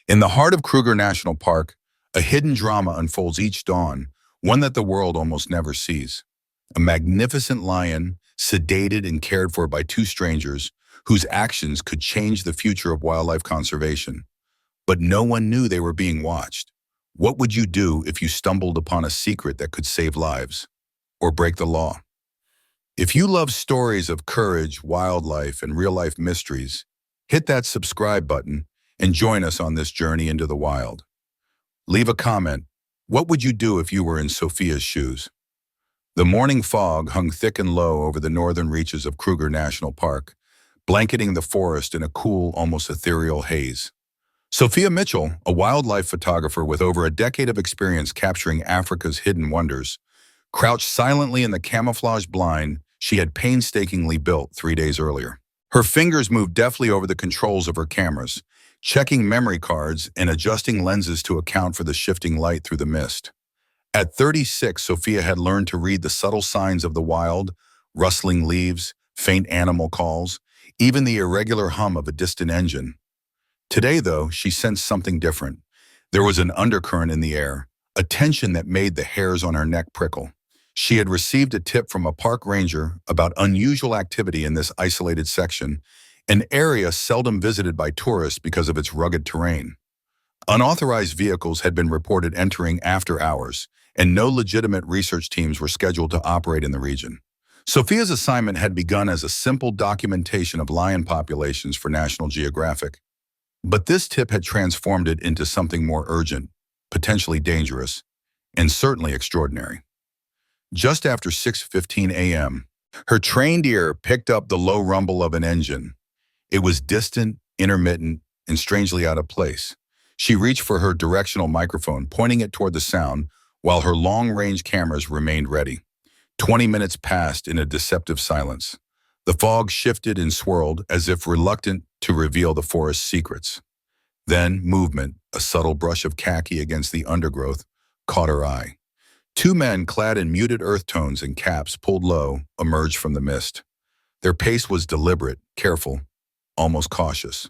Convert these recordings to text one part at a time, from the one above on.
In the heart of Kruger National Park, a hidden drama unfolds each dawn, one that the world almost never sees. A magnificent lion, sedated and cared for by two strangers, whose actions could change the future of wildlife conservation. But no one knew they were being watched. What would you do if you stumbled upon a secret that could save lives or break the law? If you love stories of courage, wildlife, and real-life mysteries, hit that subscribe button and join us on this journey into the wild. Leave a comment. What would you do if you were in Sophia's shoes? The morning fog hung thick and low over the northern reaches of Kruger National Park, blanketing the forest in a cool, almost ethereal haze. Sophia Mitchell, a wildlife photographer with over a decade of experience capturing Africa's hidden wonders, crouched silently in the camouflage blind she had painstakingly built 3 days earlier. Her fingers moved deftly over the controls of her cameras, checking memory cards and adjusting lenses to account for the shifting light through the mist. At 36, Sophia had learned to read the subtle signs of the wild, rustling leaves, faint animal calls, even the irregular hum of a distant engine. Today, though, she sensed something different. There was an undercurrent in the air, a tension that made the hairs on her neck prickle. She had received a tip from a park ranger about unusual activity in this isolated section, an area seldom visited by tourists because of its rugged terrain. Unauthorized vehicles had been reported entering after hours, and no legitimate research teams were scheduled to operate in the region. Sophia's assignment had begun as a simple documentation of lion populations for National Geographic. But this tip had transformed it into something more urgent, potentially dangerous, and certainly extraordinary. Just after 6:15 a.m., her trained ear picked up the low rumble of an engine. It was distant, intermittent, and strangely out of place. She reached for her directional microphone, pointing it toward the sound, while her long-range cameras remained ready. 20 minutes passed in a deceptive silence. The fog shifted and swirled as if reluctant to reveal the forest's secrets. Then movement, a subtle brush of khaki against the undergrowth, caught her eye. Two men clad in muted earth tones and caps pulled low emerged from the mist. Their pace was deliberate, careful, almost cautious.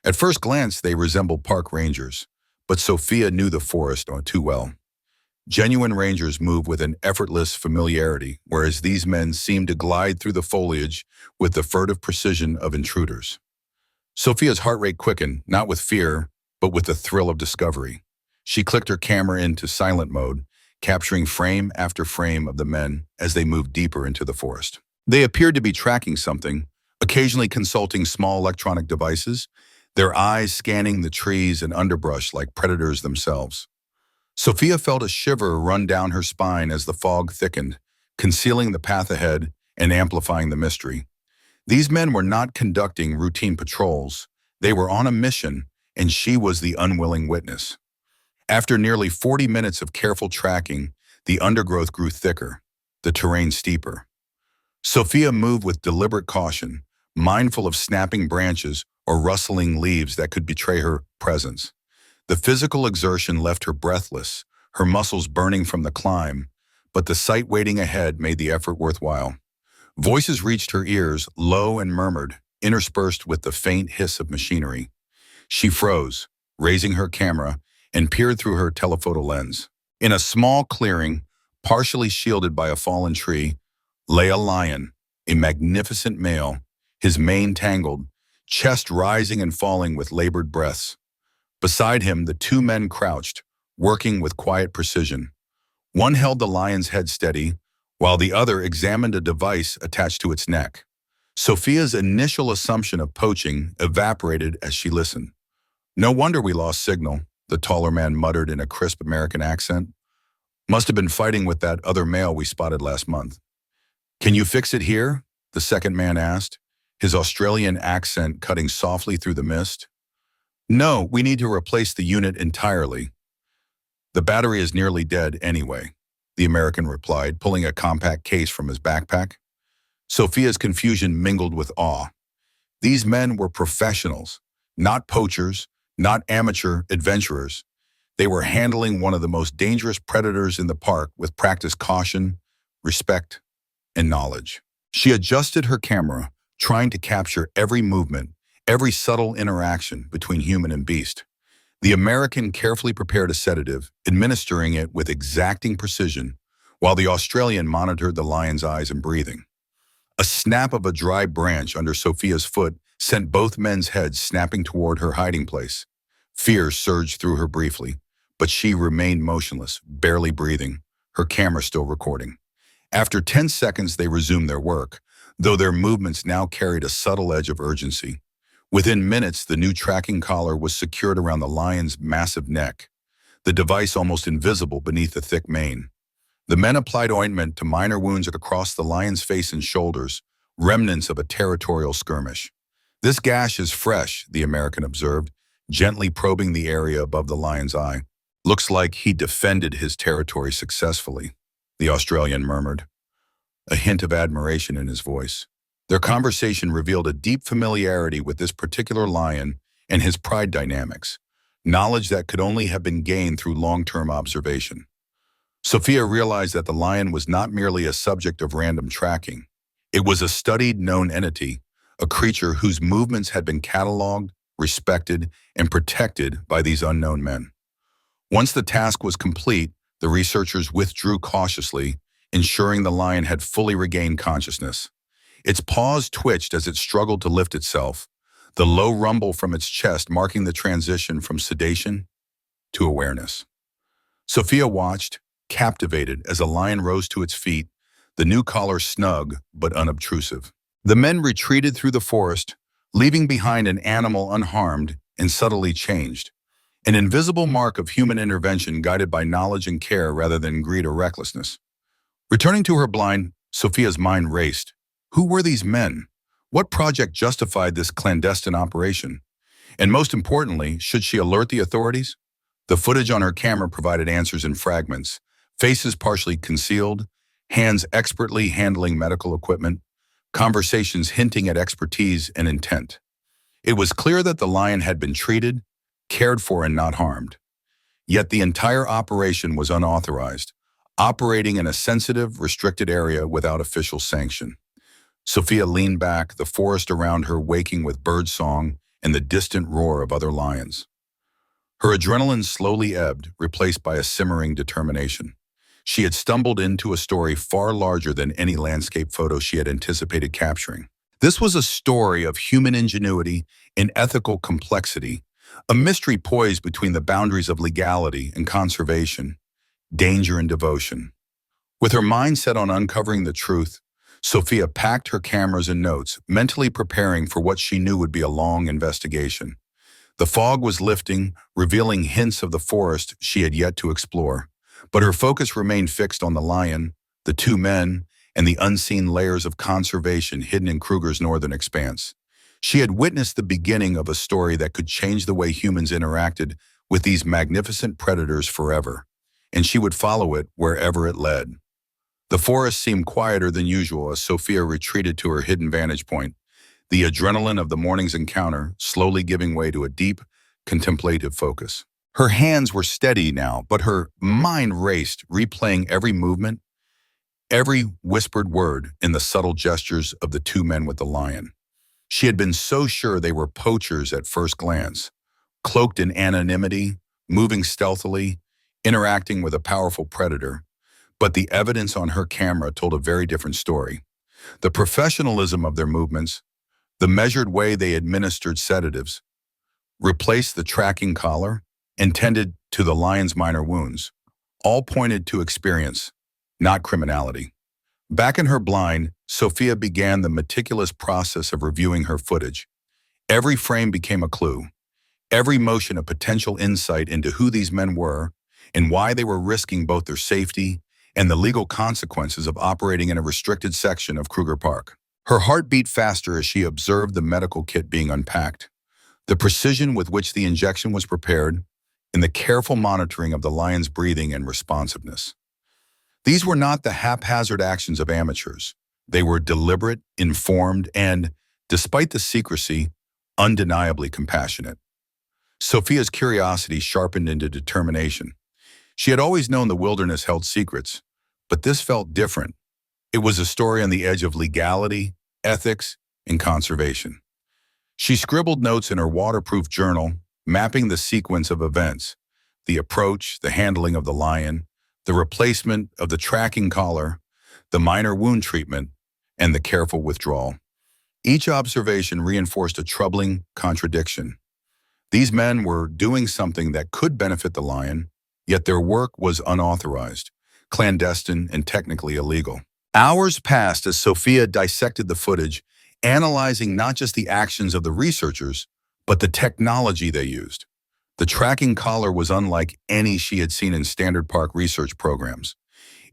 At first glance, they resembled park rangers, but Sophia knew the forest too well. Genuine rangers move with an effortless familiarity, whereas these men seemed to glide through the foliage with the furtive precision of intruders. Sophia's heart rate quickened, not with fear, but with the thrill of discovery. She clicked her camera into silent mode, capturing frame after frame of the men as they moved deeper into the forest. They appeared to be tracking something, occasionally consulting small electronic devices, their eyes scanning the trees and underbrush like predators themselves. Sophia felt a shiver run down her spine as the fog thickened, concealing the path ahead and amplifying the mystery. These men were not conducting routine patrols. They were on a mission, and she was the unwilling witness. After nearly 40 minutes of careful tracking, the undergrowth grew thicker, the terrain steeper. Sophia moved with deliberate caution, mindful of snapping branches or rustling leaves that could betray her presence. The physical exertion left her breathless, her muscles burning from the climb, but the sight waiting ahead made the effort worthwhile. Voices reached her ears, low and murmured, interspersed with the faint hiss of machinery. She froze, raising her camera, and peered through her telephoto lens. In a small clearing, partially shielded by a fallen tree, lay a lion, a magnificent male, his mane tangled, chest rising and falling with labored breaths. Beside him, the two men crouched, working with quiet precision. One held the lion's head steady, while the other examined a device attached to its neck. Sophia's initial assumption of poaching evaporated as she listened. "No wonder we lost signal," the taller man muttered in a crisp American accent. "Must have been fighting with that other male we spotted last month." "Can you fix it here?" the second man asked, his Australian accent cutting softly through the mist. "No, we need to replace the unit entirely. The battery is nearly dead anyway," the American replied, pulling a compact case from his backpack. Sophia's confusion mingled with awe. These men were professionals, not poachers, not amateur adventurers. They were handling one of the most dangerous predators in the park with practiced caution, respect, and knowledge. She adjusted her camera, trying to capture every movement, every subtle interaction between human and beast. The American carefully prepared a sedative, administering it with exacting precision, while the Australian monitored the lion's eyes and breathing. A snap of a dry branch under Sophia's foot sent both men's heads snapping toward her hiding place. Fear surged through her briefly, but she remained motionless, barely breathing, her camera still recording. After 10 seconds, they resumed their work, though their movements now carried a subtle edge of urgency. Within minutes, the new tracking collar was secured around the lion's massive neck, the device almost invisible beneath the thick mane. The men applied ointment to minor wounds across the lion's face and shoulders, remnants of a territorial skirmish. "This gash is fresh," the American observed, gently probing the area above the lion's eye. "Looks like he defended his territory successfully," the Australian murmured, a hint of admiration in his voice. Their conversation revealed a deep familiarity with this particular lion and his pride dynamics, knowledge that could only have been gained through long-term observation. Sophia realized that the lion was not merely a subject of random tracking. It was a studied, known entity, a creature whose movements had been cataloged, respected, and protected by these unknown men. Once the task was complete, the researchers withdrew cautiously, ensuring the lion had fully regained consciousness. Its paws twitched as it struggled to lift itself, the low rumble from its chest marking the transition from sedation to awareness. Sophia watched, captivated, as a lion rose to its feet, the new collar snug but unobtrusive. The men retreated through the forest, leaving behind an animal unharmed and subtly changed, an invisible mark of human intervention guided by knowledge and care rather than greed or recklessness. Returning to her blind, Sophia's mind raced. Who were these men? What project justified this clandestine operation? And most importantly, should she alert the authorities? The footage on her camera provided answers in fragments, faces partially concealed, hands expertly handling medical equipment, conversations hinting at expertise and intent. It was clear that the lion had been treated, cared for, and not harmed. Yet the entire operation was unauthorized, operating in a sensitive, restricted area without official sanction. Sophia leaned back, the forest around her waking with birdsong and the distant roar of other lions. Her adrenaline slowly ebbed, replaced by a simmering determination. She had stumbled into a story far larger than any landscape photo she had anticipated capturing. This was a story of human ingenuity and ethical complexity, a mystery poised between the boundaries of legality and conservation, danger and devotion. With her mind set on uncovering the truth, Sophia packed her cameras and notes, mentally preparing for what she knew would be a long investigation. The fog was lifting, revealing hints of the forest she had yet to explore, but her focus remained fixed on the lion, the two men, and the unseen layers of conservation hidden in Kruger's northern expanse. She had witnessed the beginning of a story that could change the way humans interacted with these magnificent predators forever, and she would follow it wherever it led. The forest seemed quieter than usual as Sophia retreated to her hidden vantage point, the adrenaline of the morning's encounter slowly giving way to a deep, contemplative focus. Her hands were steady now, but her mind raced, replaying every movement, every whispered word in the subtle gestures of the two men with the lion. She had been so sure they were poachers at first glance, cloaked in anonymity, moving stealthily, interacting with a powerful predator. But the evidence on her camera told a very different story. The professionalism of their movements, the measured way they administered sedatives, replaced the tracking collar, and tended to the lion's minor wounds, all pointed to experience, not criminality. Back in her blind, Sophia began the meticulous process of reviewing her footage. Every frame became a clue, every motion a potential insight into who these men were and why they were risking both their safety and the legal consequences of operating in a restricted section of Kruger Park. Her heart beat faster as she observed the medical kit being unpacked, the precision with which the injection was prepared, and the careful monitoring of the lion's breathing and responsiveness. These were not the haphazard actions of amateurs. They were deliberate, informed, and, despite the secrecy, undeniably compassionate. Sophia's curiosity sharpened into determination. She had always known the wilderness held secrets, but this felt different. It was a story on the edge of legality, ethics, and conservation. She scribbled notes in her waterproof journal, mapping the sequence of events, the approach, the handling of the lion, the replacement of the tracking collar, the minor wound treatment, and the careful withdrawal. Each observation reinforced a troubling contradiction. These men were doing something that could benefit the lion, yet their work was unauthorized, clandestine, and technically illegal. Hours passed as Sophia dissected the footage, analyzing not just the actions of the researchers, but the technology they used. The tracking collar was unlike any she had seen in standard park research programs.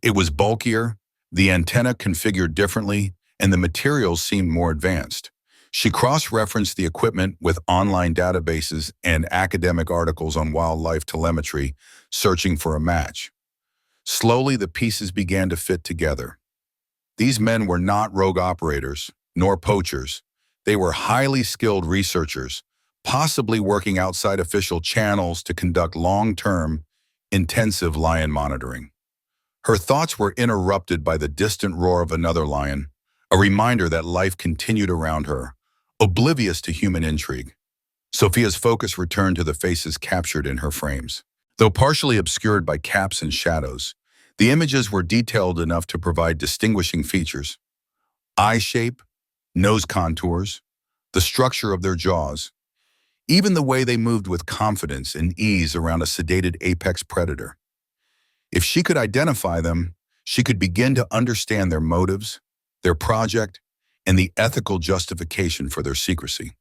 It was bulkier, the antenna configured differently, and the materials seemed more advanced. She cross-referenced the equipment with online databases and academic articles on wildlife telemetry, searching for a match. Slowly, the pieces began to fit together. These men were not rogue operators, nor poachers. They were highly skilled researchers, possibly working outside official channels to conduct long-term, intensive lion monitoring. Her thoughts were interrupted by the distant roar of another lion, a reminder that life continued around her, oblivious to human intrigue. Sophia's focus returned to the faces captured in her frames. Though partially obscured by caps and shadows, the images were detailed enough to provide distinguishing features. Eye shape, nose contours, the structure of their jaws, even the way they moved with confidence and ease around a sedated apex predator. If she could identify them, she could begin to understand their motives, their project, and the ethical justification for their secrecy.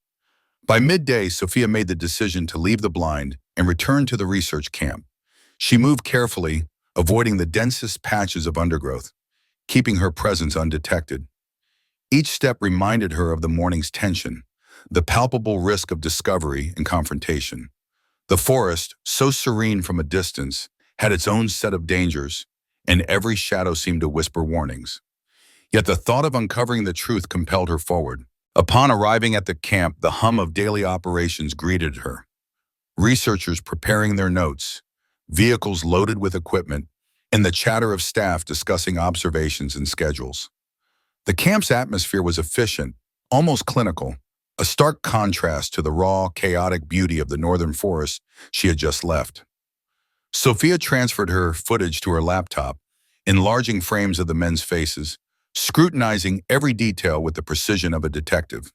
By midday, Sophia made the decision to leave the blind and return to the research camp. She moved carefully, avoiding the densest patches of undergrowth, keeping her presence undetected. Each step reminded her of the morning's tension, the palpable risk of discovery and confrontation. The forest, so serene from a distance, had its own set of dangers, and every shadow seemed to whisper warnings. Yet the thought of uncovering the truth compelled her forward. Upon arriving at the camp, the hum of daily operations greeted her. Researchers preparing their notes, vehicles loaded with equipment, and the chatter of staff discussing observations and schedules. The camp's atmosphere was efficient, almost clinical, a stark contrast to the raw, chaotic beauty of the northern forest she had just left. Sophia transferred her footage to her laptop, enlarging frames of the men's faces, scrutinizing every detail with the precision of a detective.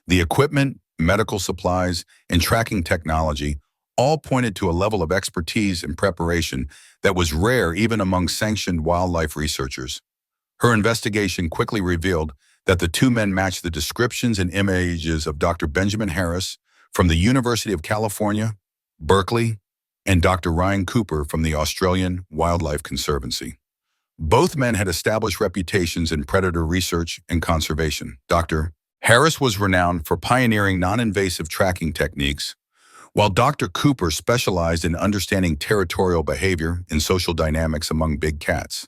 The equipment, medical supplies, and tracking technology all pointed to a level of expertise and preparation that was rare even among sanctioned wildlife researchers. Her investigation quickly revealed that the two men matched the descriptions and images of Dr. Benjamin Harris from the University of California, Berkeley, and Dr. Ryan Cooper from the Australian Wildlife Conservancy. Both men had established reputations in predator research and conservation. Dr. Harris was renowned for pioneering non-invasive tracking techniques, while Dr. Cooper specialized in understanding territorial behavior and social dynamics among big cats.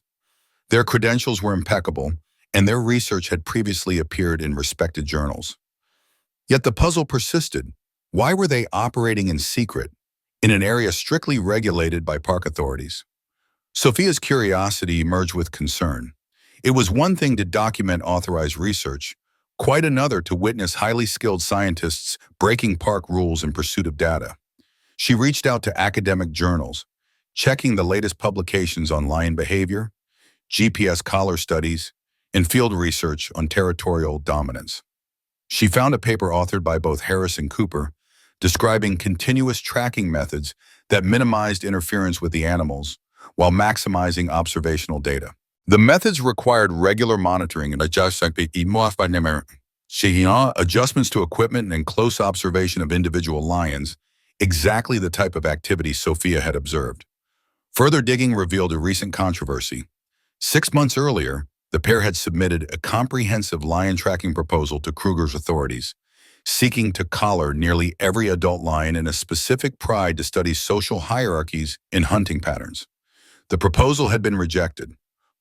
Their credentials were impeccable, and their research had previously appeared in respected journals. Yet the puzzle persisted. Why were they operating in secret, in an area strictly regulated by park authorities? Sophia's curiosity merged with concern. It was one thing to document authorized research, quite another to witness highly skilled scientists breaking park rules in pursuit of data. She reached out to academic journals, checking the latest publications on lion behavior, GPS collar studies, and field research on territorial dominance. She found a paper authored by both Harris and Cooper, describing continuous tracking methods that minimized interference with the animals while maximizing observational data. The methods required regular monitoring and adjustments to equipment and close observation of individual lions, exactly the type of activity Sophia had observed. Further digging revealed a recent controversy. 6 months earlier, the pair had submitted a comprehensive lion tracking proposal to Kruger's authorities, seeking to collar nearly every adult lion in a specific pride to study social hierarchies in hunting patterns. The proposal had been rejected.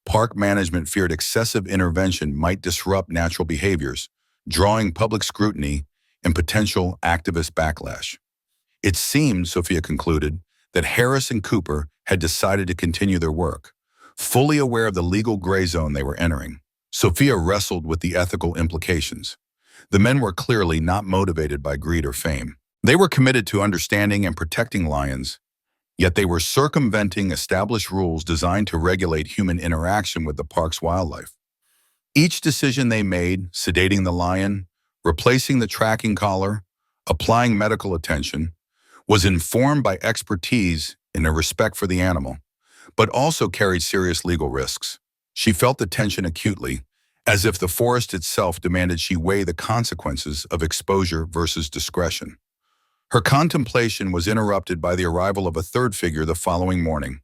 Park management feared excessive intervention might disrupt natural behaviors, drawing public scrutiny and potential activist backlash. It seemed, Sophia concluded, that Harris and Cooper had decided to continue their work, fully aware of the legal gray zone they were entering. Sophia wrestled with the ethical implications. The men were clearly not motivated by greed or fame. They were committed to understanding and protecting lions, yet they were circumventing established rules designed to regulate human interaction with the park's wildlife. Each decision they made, sedating the lion, replacing the tracking collar, applying medical attention, was informed by expertise and a respect for the animal, but also carried serious legal risks. She felt the tension acutely, as if the forest itself demanded she weigh the consequences of exposure versus discretion. Her contemplation was interrupted by the arrival of a third figure the following morning.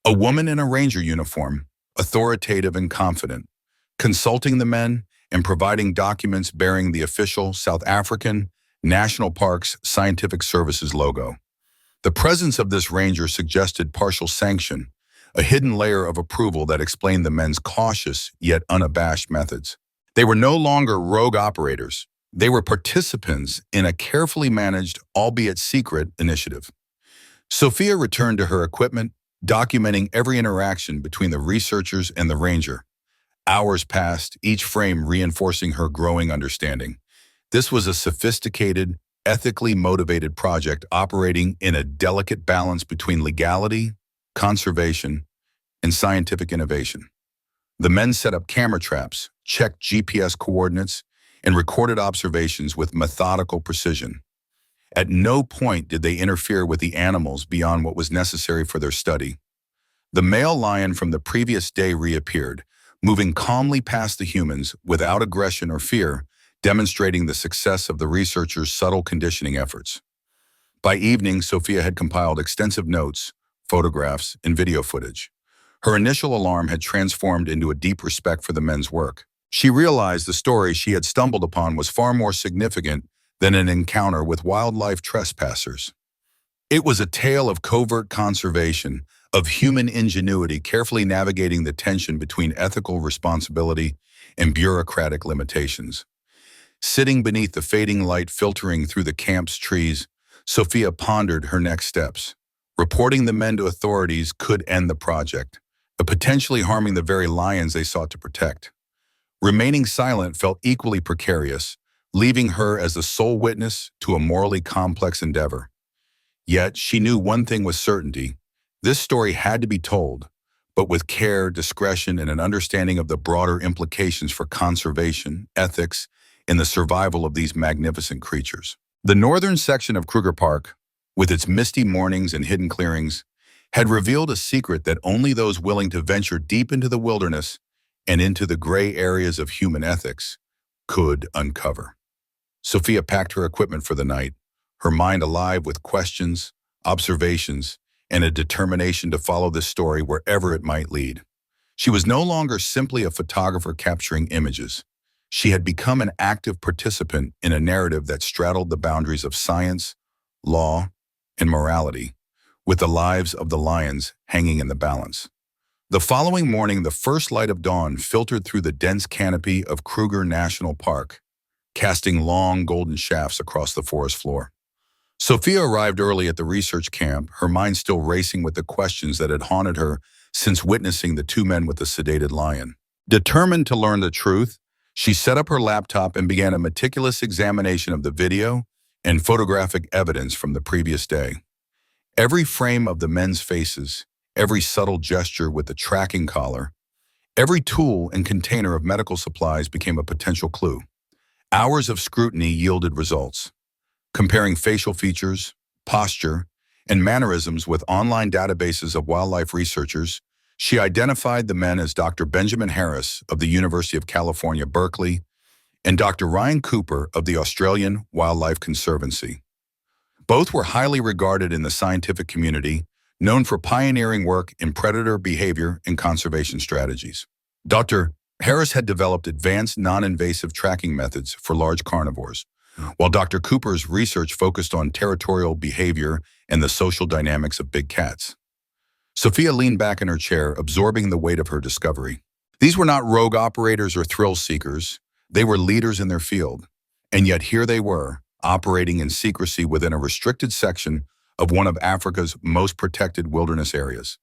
A woman in a ranger uniform, authoritative and confident, consulting the men and providing documents bearing the official South African National Parks Scientific Services logo. The presence of this ranger suggested partial sanction, a hidden layer of approval that explained the men's cautious yet unabashed methods. They were no longer rogue operators. They were participants in a carefully managed, albeit secret, initiative. Sophia returned to her equipment, documenting every interaction between the researchers and the ranger. Hours passed, each frame reinforcing her growing understanding. This was a sophisticated, ethically motivated project operating in a delicate balance between legality, conservation, and scientific innovation. The men set up camera traps, checked GPS coordinates, and recorded observations with methodical precision. At no point did they interfere with the animals beyond what was necessary for their study. The male lion from the previous day reappeared, moving calmly past the humans without aggression or fear, demonstrating the success of the researchers' subtle conditioning efforts. By evening, Sophia had compiled extensive notes, photographs, and video footage. Her initial alarm had transformed into a deep respect for the men's work. She realized the story she had stumbled upon was far more significant than an encounter with wildlife trespassers. It was a tale of covert conservation, of human ingenuity carefully navigating the tension between ethical responsibility and bureaucratic limitations. Sitting beneath the fading light filtering through the camp's trees, Sophia pondered her next steps. Reporting the men to authorities could end the project, but potentially harming the very lions they sought to protect. Remaining silent felt equally precarious, leaving her as the sole witness to a morally complex endeavor. Yet she knew one thing with certainty: this story had to be told, but with care, discretion, and an understanding of the broader implications for conservation, ethics, and the survival of these magnificent creatures. The northern section of Kruger Park, with its misty mornings and hidden clearings, had revealed a secret that only those willing to venture deep into the wilderness and into the gray areas of human ethics could uncover. Sophia packed her equipment for the night, her mind alive with questions, observations, and a determination to follow this story wherever it might lead. She was no longer simply a photographer capturing images. She had become an active participant in a narrative that straddled the boundaries of science, law, and morality, with the lives of the lions hanging in the balance. The following morning, the first light of dawn filtered through the dense canopy of Kruger National Park, casting long golden shafts across the forest floor. Sophia arrived early at the research camp, her mind still racing with the questions that had haunted her since witnessing the two men with the sedated lion. Determined to learn the truth, she set up her laptop and began a meticulous examination of the video and photographic evidence from the previous day. Every frame of the men's faces, every subtle gesture with the tracking collar, every tool and container of medical supplies became a potential clue. Hours of scrutiny yielded results. Comparing facial features, posture, and mannerisms with online databases of wildlife researchers, she identified the men as Dr. Benjamin Harris of the University of California, Berkeley, and Dr. Ryan Cooper of the Australian Wildlife Conservancy. Both were highly regarded in the scientific community, known for pioneering work in predator behavior and conservation strategies. Dr. Harris had developed advanced non-invasive tracking methods for large carnivores, while Dr. Cooper's research focused on territorial behavior and the social dynamics of big cats. Sophia leaned back in her chair, absorbing the weight of her discovery. These were not rogue operators or thrill seekers. They were leaders in their field. And yet here they were, operating in secrecy within a restricted section of one of Africa's most protected wilderness areas.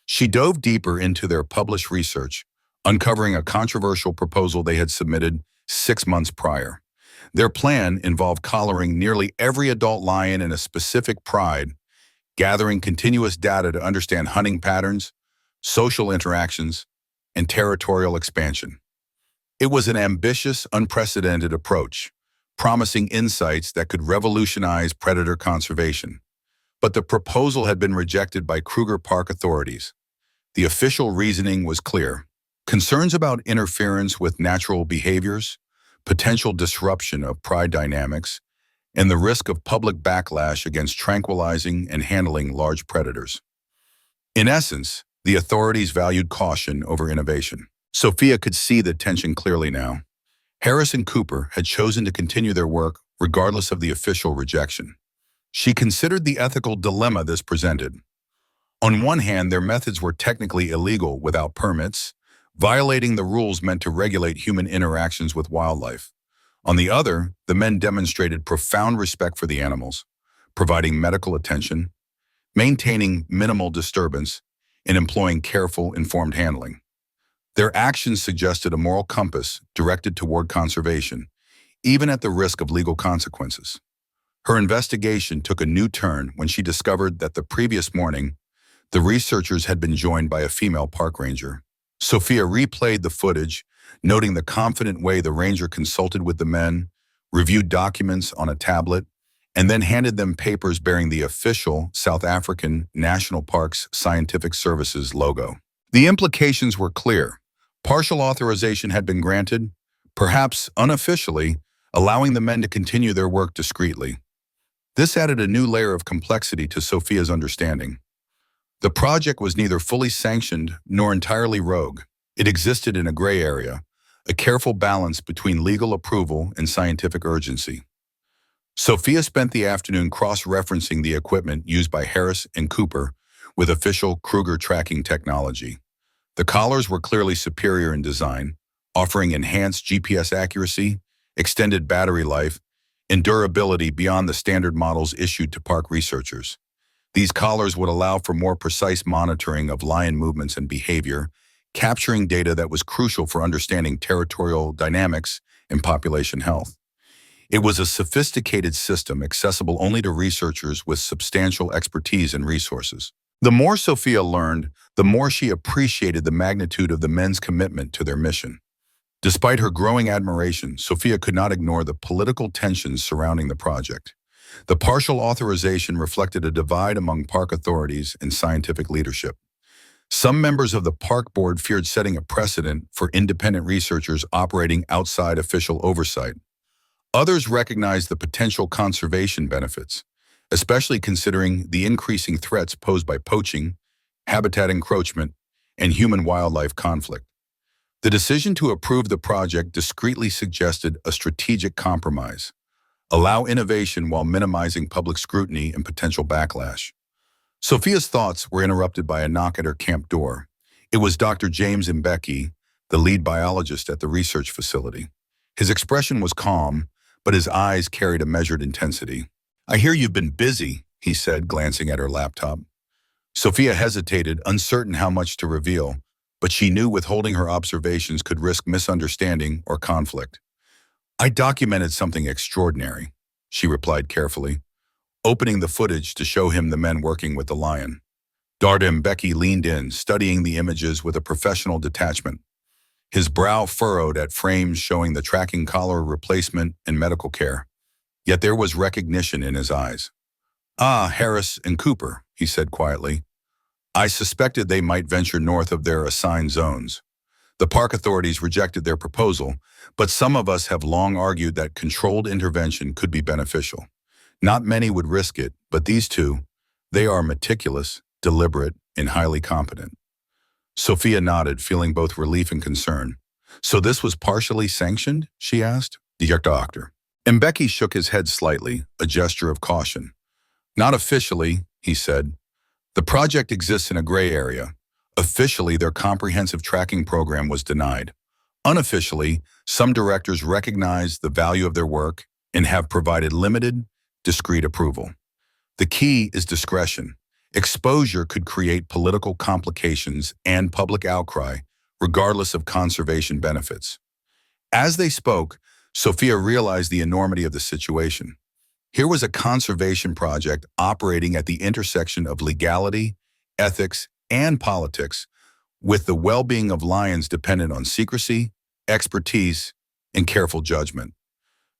She dove deeper into their published research, uncovering a controversial proposal they had submitted 6 months prior. Their plan involved collaring nearly every adult lion in a specific pride, gathering continuous data to understand hunting patterns, social interactions, and territorial expansion. It was an ambitious, unprecedented approach, promising insights that could revolutionize predator conservation. But the proposal had been rejected by Kruger Park authorities. The official reasoning was clear. Concerns about interference with natural behaviors, potential disruption of pride dynamics, and the risk of public backlash against tranquilizing and handling large predators. In essence, the authorities valued caution over innovation. Sophia could see the tension clearly now. Harris and Cooper had chosen to continue their work regardless of the official rejection. She considered the ethical dilemma this presented. On one hand, their methods were technically illegal without permits, violating the rules meant to regulate human interactions with wildlife. On the other, the men demonstrated profound respect for the animals, providing medical attention, maintaining minimal disturbance, and employing careful, informed handling. Their actions suggested a moral compass directed toward conservation, even at the risk of legal consequences. Her investigation took a new turn when she discovered that the previous morning, the researchers had been joined by a female park ranger. Sophia replayed the footage, noting the confident way the ranger consulted with the men, reviewed documents on a tablet, and then handed them papers bearing the official South African National Parks Scientific Services logo. The implications were clear. Partial authorization had been granted, perhaps unofficially, allowing the men to continue their work discreetly. This added a new layer of complexity to Sophia's understanding. The project was neither fully sanctioned nor entirely rogue. It existed in a gray area, a careful balance between legal approval and scientific urgency. Sophia spent the afternoon cross-referencing the equipment used by Harris and Cooper with official Kruger tracking technology. The collars were clearly superior in design, offering enhanced GPS accuracy, extended battery life, and durability beyond the standard models issued to park researchers. These collars would allow for more precise monitoring of lion movements and behavior, capturing data that was crucial for understanding territorial dynamics and population health. It was a sophisticated system accessible only to researchers with substantial expertise and resources. The more Sophia learned, the more she appreciated the magnitude of the men's commitment to their mission. Despite her growing admiration, Sophia could not ignore the political tensions surrounding the project. The partial authorization reflected a divide among park authorities and scientific leadership. Some members of the park board feared setting a precedent for independent researchers operating outside official oversight. Others recognized the potential conservation benefits, especially considering the increasing threats posed by poaching, habitat encroachment, and human-wildlife conflict. The decision to approve the project discreetly suggested a strategic compromise: allow innovation while minimizing public scrutiny and potential backlash. Sophia's thoughts were interrupted by a knock at her camp door. It was Dr. James Mbeki, the lead biologist at the research facility. His expression was calm, but his eyes carried a measured intensity. "I hear you've been busy," he said, glancing at her laptop. Sophia hesitated, uncertain how much to reveal, but she knew withholding her observations could risk misunderstanding or conflict. "I documented something extraordinary," she replied carefully, opening the footage to show him the men working with the lion. Dr. Mbeki leaned in, studying the images with a professional detachment. His brow furrowed at frames showing the tracking collar replacement and medical care. Yet there was recognition in his eyes. "Ah, Harris and Cooper," he said quietly. "I suspected they might venture north of their assigned zones. The park authorities rejected their proposal, but some of us have long argued that controlled intervention could be beneficial. Not many would risk it, but these two, they are meticulous, deliberate, and highly competent." Sophia nodded, feeling both relief and concern. "So this was partially sanctioned?" she asked. "The doctor." Mbeki shook his head slightly, a gesture of caution. "Not officially," he said. "The project exists in a gray area. Officially, their comprehensive tracking program was denied. Unofficially, some directors recognize the value of their work and have provided limited, discreet approval. The key is discretion. Exposure could create political complications and public outcry, regardless of conservation benefits." As they spoke, Sophia realized the enormity of the situation. Here was a conservation project operating at the intersection of legality, ethics, and politics, with the well-being of lions dependent on secrecy, expertise, and careful judgment.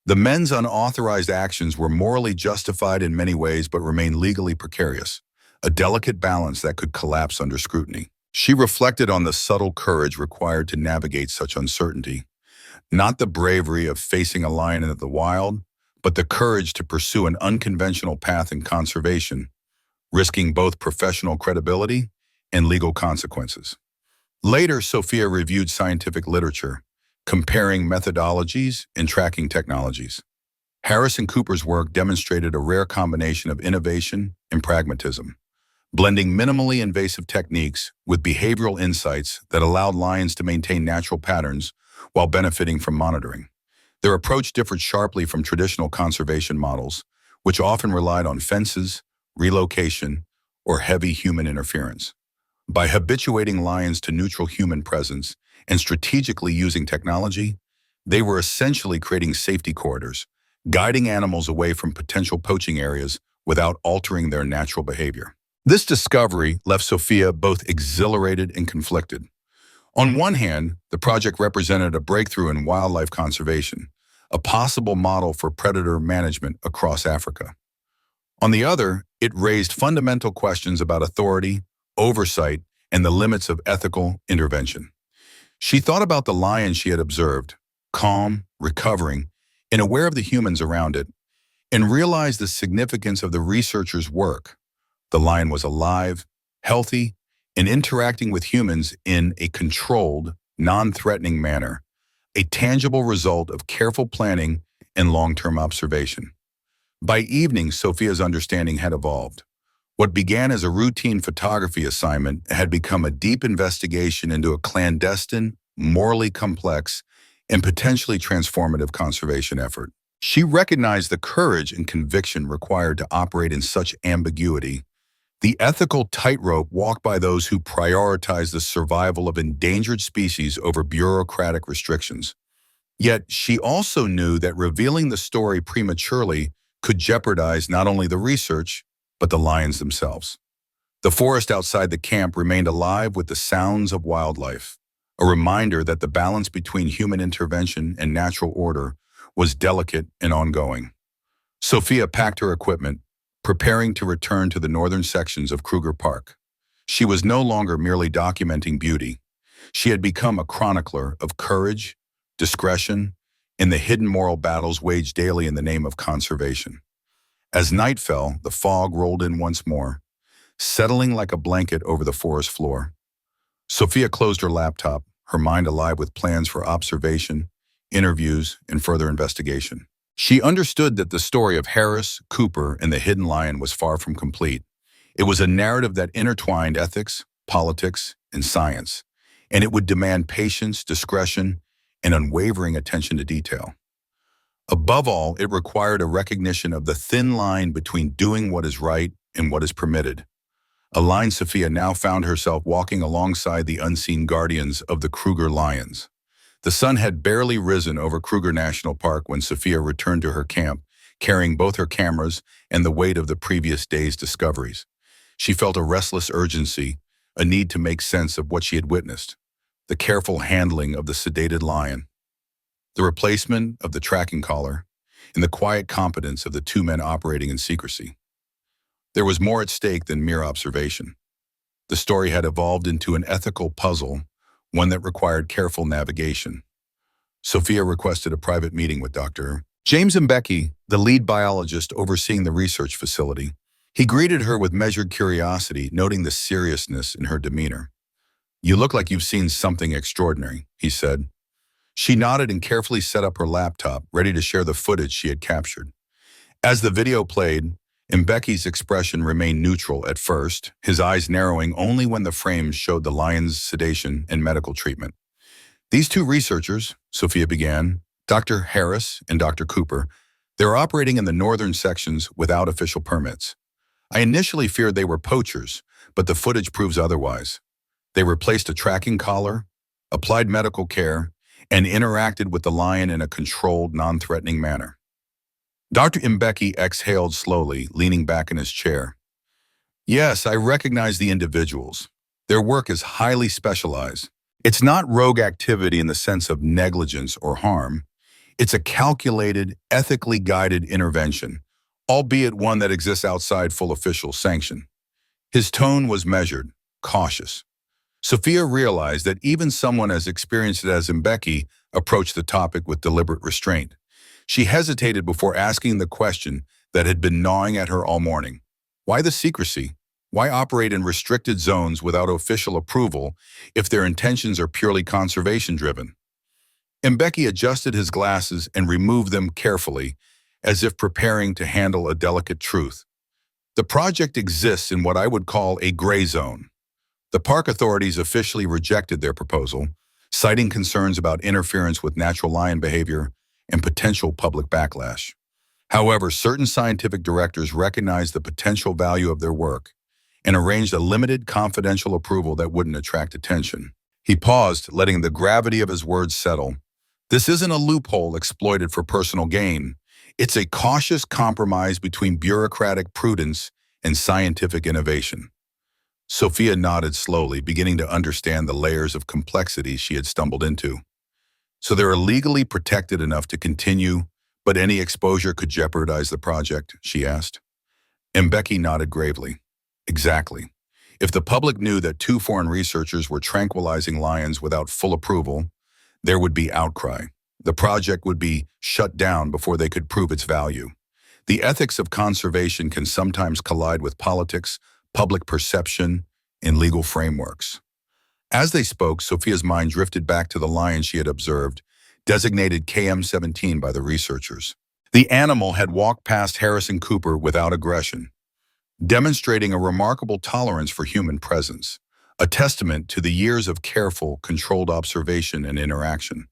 The men's unauthorized actions were morally justified in many ways but remained legally precarious, a delicate balance that could collapse under scrutiny. She reflected on the subtle courage required to navigate such uncertainty, not the bravery of facing a lion in the wild, but the courage to pursue an unconventional path in conservation, risking both professional credibility and legal consequences. Later, Sophia reviewed scientific literature, comparing methodologies and tracking technologies. Harris and Cooper's work demonstrated a rare combination of innovation and pragmatism, blending minimally invasive techniques with behavioral insights that allowed lions to maintain natural patterns while benefiting from monitoring. Their approach differed sharply from traditional conservation models, which often relied on fences, relocation, or heavy human interference. By habituating lions to neutral human presence and strategically using technology, they were essentially creating safety corridors, guiding animals away from potential poaching areas without altering their natural behavior. This discovery left Sophia both exhilarated and conflicted. On one hand, the project represented a breakthrough in wildlife conservation, a possible model for predator management across Africa. On the other, it raised fundamental questions about authority, oversight, and the limits of ethical intervention. She thought about the lion she had observed, calm, recovering, and aware of the humans around it, and realized the significance of the researchers' work. The lion was alive, healthy, and interacting with humans in a controlled, non-threatening manner, a tangible result of careful planning and long-term observation. By evening, Sophia's understanding had evolved. What began as a routine photography assignment had become a deep investigation into a clandestine, morally complex, and potentially transformative conservation effort. She recognized the courage and conviction required to operate in such ambiguity, the ethical tightrope walked by those who prioritize the survival of endangered species over bureaucratic restrictions. Yet she also knew that revealing the story prematurely could jeopardize not only the research, but the lions themselves. The forest outside the camp remained alive with the sounds of wildlife, a reminder that the balance between human intervention and natural order was delicate and ongoing. Sophia packed her equipment, preparing to return to the northern sections of Kruger Park. She was no longer merely documenting beauty. She had become a chronicler of courage, discretion, and the hidden moral battles waged daily in the name of conservation. As night fell, the fog rolled in once more, settling like a blanket over the forest floor. Sophia closed her laptop, her mind alive with plans for observation, interviews, and further investigation. She understood that the story of Harris, Cooper, and the hidden lion was far from complete. It was a narrative that intertwined ethics, politics, and science, and it would demand patience, discretion, and unwavering attention to detail. Above all, it required a recognition of the thin line between doing what is right and what is permitted, a line Sophia now found herself walking alongside the unseen guardians of the Kruger lions. The sun had barely risen over Kruger National Park when Sophia returned to her camp, carrying both her cameras and the weight of the previous day's discoveries. She felt a restless urgency, a need to make sense of what she had witnessed, the careful handling of the sedated lion, the replacement of the tracking collar, and the quiet competence of the two men operating in secrecy. There was more at stake than mere observation. The story had evolved into an ethical puzzle, one that required careful navigation. Sophia requested a private meeting with Dr. James Mbeki, the lead biologist overseeing the research facility. He greeted her with measured curiosity, noting the seriousness in her demeanor. "You look like you've seen something extraordinary," he said. She nodded and carefully set up her laptop, ready to share the footage she had captured. As the video played, Mbeki's expression remained neutral at first, his eyes narrowing only when the frames showed the lion's sedation and medical treatment. "These two researchers," Sophia began, Dr. Harris and Dr. Cooper, "they're operating in the northern sections without official permits. I initially feared they were poachers, but the footage proves otherwise. They replaced a tracking collar, applied medical care, and interacted with the lion in a controlled, non-threatening manner. Dr. Mbeki exhaled slowly, leaning back in his chair. Yes, I recognize the individuals. Their work is highly specialized. It's not rogue activity in the sense of negligence or harm. It's a calculated, ethically guided intervention, albeit one that exists outside full official sanction. His tone was measured, cautious. Sophia realized that even someone as experienced as Mbeki approached the topic with deliberate restraint. She hesitated before asking the question that had been gnawing at her all morning. Why the secrecy? Why operate in restricted zones without official approval if their intentions are purely conservation-driven? Mbeki adjusted his glasses and removed them carefully, as if preparing to handle a delicate truth. The project exists in what I would call a gray zone. The park authorities officially rejected their proposal, citing concerns about interference with natural lion behavior and potential public backlash. However, certain scientific directors recognized the potential value of their work and arranged a limited confidential approval that wouldn't attract attention. He paused, letting the gravity of his words settle. This isn't a loophole exploited for personal gain. It's a cautious compromise between bureaucratic prudence and scientific innovation. Sophia nodded slowly, beginning to understand the layers of complexity she had stumbled into. So they're legally protected enough to continue, but any exposure could jeopardize the project, she asked. Mbeki nodded gravely. Exactly. If the public knew that two foreign researchers were tranquilizing lions without full approval, there would be outcry. The project would be shut down before they could prove its value. The ethics of conservation can sometimes collide with politics, public perception, and legal frameworks. As they spoke, Sophia's mind drifted back to the lion she had observed, designated KM-17 by the researchers. The animal had walked past Harrison Cooper without aggression, demonstrating a remarkable tolerance for human presence, a testament to the years of careful, controlled observation and interaction.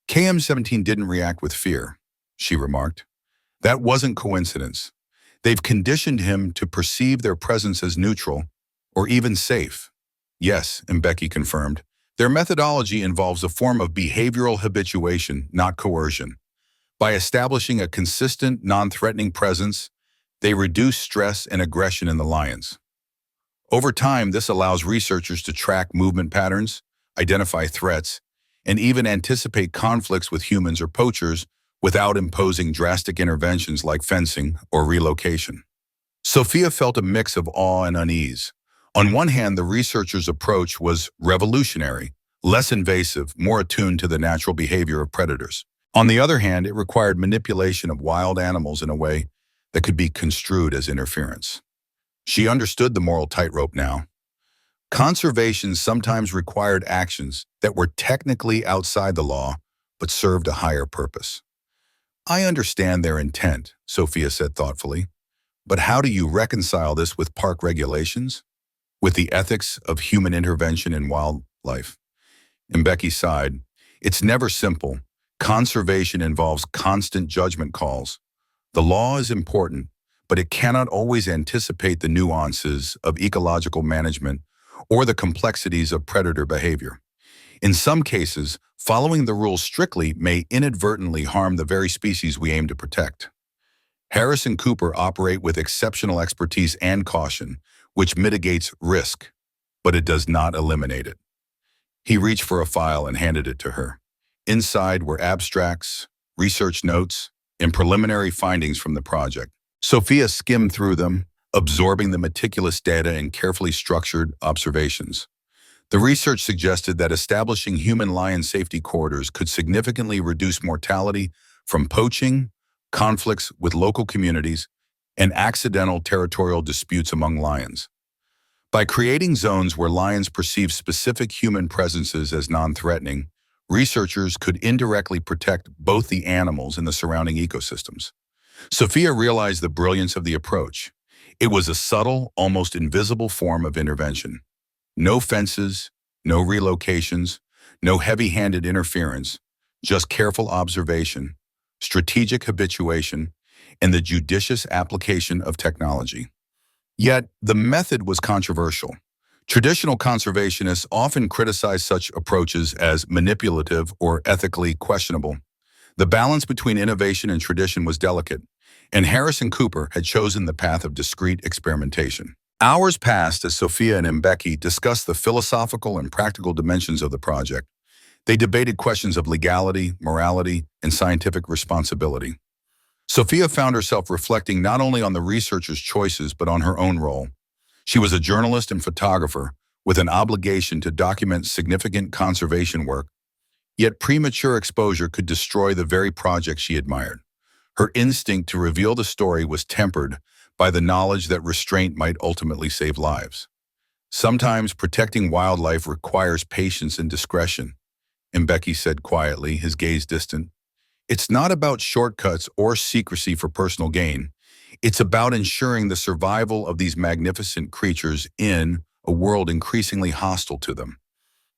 KM-17 didn't react with fear, she remarked. That wasn't coincidence. They've conditioned him to perceive their presence as neutral, or even safe. Yes, Mbeki confirmed. Their methodology involves a form of behavioral habituation, not coercion. By establishing a consistent, non-threatening presence, they reduce stress and aggression in the lions. Over time, this allows researchers to track movement patterns, identify threats, and even anticipate conflicts with humans or poachers without imposing drastic interventions like fencing or relocation. Sophia felt a mix of awe and unease. On one hand, the researchers' approach was revolutionary, less invasive, more attuned to the natural behavior of predators. On the other hand, it required manipulation of wild animals in a way that could be construed as interference. She understood the moral tightrope now. Conservation sometimes required actions that were technically outside the law, but served a higher purpose. I understand their intent, Sophia said thoughtfully, but how do you reconcile this with park regulations? With the ethics of human intervention in wildlife? Mbeki sighed. It's never simple. Conservation involves constant judgment calls. The law is important, but it cannot always anticipate the nuances of ecological management or the complexities of predator behavior. In some cases, following the rules strictly may inadvertently harm the very species we aim to protect. Harris and Cooper operate with exceptional expertise and caution, which mitigates risk, but it does not eliminate it. He reached for a file and handed it to her. Inside were abstracts, research notes, and preliminary findings from the project. Sophia skimmed through them, absorbing the meticulous data and carefully structured observations. The research suggested that establishing human lion safety corridors could significantly reduce mortality from poaching, conflicts with local communities, and accidental territorial disputes among lions. By creating zones where lions perceive specific human presences as non-threatening, researchers could indirectly protect both the animals and the surrounding ecosystems. Sophia realized the brilliance of the approach. It was a subtle, almost invisible form of intervention. No fences, no relocations, no heavy-handed interference, just careful observation, strategic habituation, and the judicious application of technology. Yet, the method was controversial. Traditional conservationists often criticize such approaches as manipulative or ethically questionable. The balance between innovation and tradition was delicate, and Harris and Cooper had chosen the path of discreet experimentation. Hours passed as Sophia and Mbeki discussed the philosophical and practical dimensions of the project. They debated questions of legality, morality, and scientific responsibility. Sophia found herself reflecting not only on the researchers' choices but on her own role. She was a journalist and photographer with an obligation to document significant conservation work, yet premature exposure could destroy the very project she admired. Her instinct to reveal the story was tempered by the knowledge that restraint might ultimately save lives. Sometimes protecting wildlife requires patience and discretion, Mbeki said quietly, his gaze distant. It's not about shortcuts or secrecy for personal gain. It's about ensuring the survival of these magnificent creatures in a world increasingly hostile to them.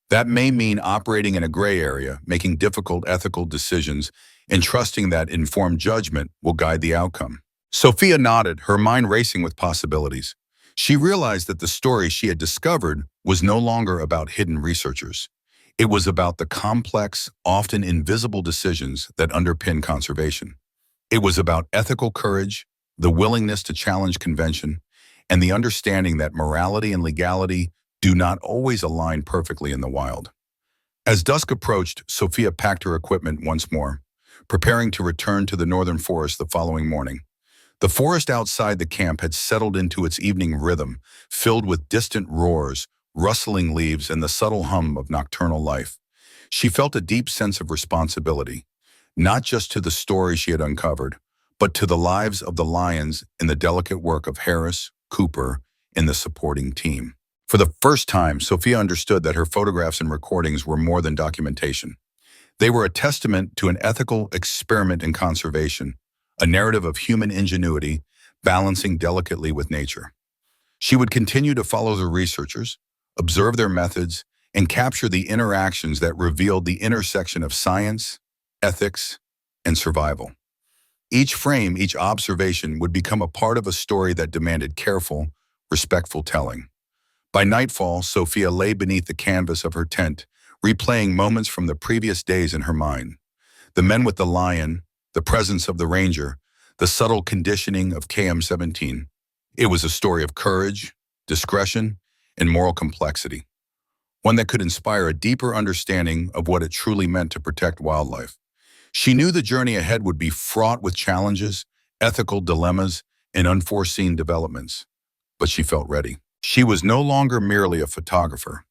That may mean operating in a gray area, making difficult ethical decisions, and trusting that informed judgment will guide the outcome. Sophia nodded, her mind racing with possibilities. She realized that the story she had discovered was no longer about hidden researchers. It was about the complex, often invisible decisions that underpin conservation. It was about ethical courage, the willingness to challenge convention, and the understanding that morality and legality do not always align perfectly in the wild. As dusk approached, Sophia packed her equipment once more, preparing to return to the northern forest the following morning. The forest outside the camp had settled into its evening rhythm, filled with distant roars, rustling leaves, and the subtle hum of nocturnal life. She felt a deep sense of responsibility, not just to the story she had uncovered, but to the lives of the lions in the delicate work of Harris, Cooper, and the supporting team. For the first time, Sophia understood that her photographs and recordings were more than documentation. They were a testament to an ethical experiment in conservation, a narrative of human ingenuity balancing delicately with nature. She would continue to follow the researchers, observe their methods, and capture the interactions that revealed the intersection of science, ethics, and survival. Each frame, each observation would become a part of a story that demanded careful, respectful telling. By nightfall, Sophia lay beneath the canvas of her tent, replaying moments from the previous days in her mind. The men with the lion, the presence of the ranger, the subtle conditioning of KM-17. It was a story of courage, discretion, and moral complexity, one that could inspire a deeper understanding of what it truly meant to protect wildlife. She knew the journey ahead would be fraught with challenges, ethical dilemmas, and unforeseen developments, but she felt ready. She was no longer merely a photographer.